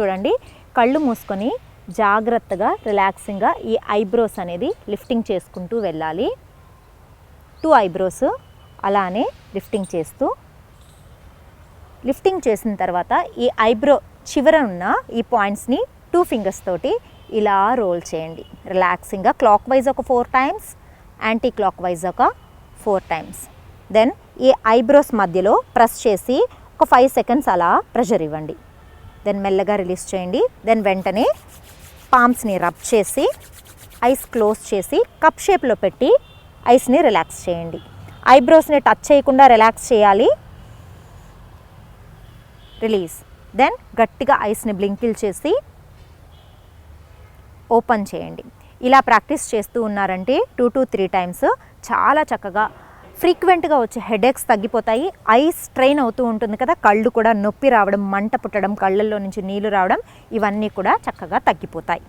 చూడండి, కళ్ళు మూసుకొని జాగ్రత్తగా రిలాక్సింగ్గా ఈ ఐబ్రోస్ అనేది లిఫ్టింగ్ చేసుకుంటూ వెళ్ళాలి. 2 ఐబ్రోస్ అలానే లిఫ్టింగ్ చేసిన తర్వాత ఈ ఐబ్రో చివర ఉన్న ఈ పాయింట్స్ని 2 ఫింగర్స్ తోటి ఇలా రోల్ చేయండి. రిలాక్సింగ్గా క్లాక్ వైజ్ ఒక 4 టైమ్స్, యాంటీ క్లాక్ వైజ్ ఒక 4 టైమ్స్. దెన్ ఈ ఐబ్రోస్ మధ్యలో ప్రెస్ చేసి ఒక 5 సెకండ్స్ అలా ప్రెషర్ ఇవ్వండి. దెన్ మెల్లగా రిలీజ్ చేయండి. దెన్ వెంటనే పామ్స్ని రబ్ చేసి ఐస్ క్లోజ్ చేసి కప్ షేప్లో పెట్టి ఐస్ని రిలాక్స్ చేయండి. ఐబ్రోస్ని టచ్ చేయకుండా రిలాక్స్ చేయాలి. రిలీజ్. దెన్ గట్టిగా ఐస్ని బ్లింకిల్ చేసి ఓపెన్ చేయండి. ఇలా ప్రాక్టీస్ చేస్తూ ఉన్నారంటే 2 to 3 టైమ్స్ చాలా చక్కగా ఫ్రీక్వెంట్గా వచ్చే హెడేక్స్ తగ్గిపోతాయి. ఐస్ స్ట్రెయిన్ అవుతూ ఉంటుంది కదా, కళ్ళు కూడా నొప్పి రావడం, మంట పుట్టడం, కళ్ళల్లో నుంచి నీళ్లు రావడం, ఇవన్నీ కూడా చక్కగా తగ్గిపోతాయి.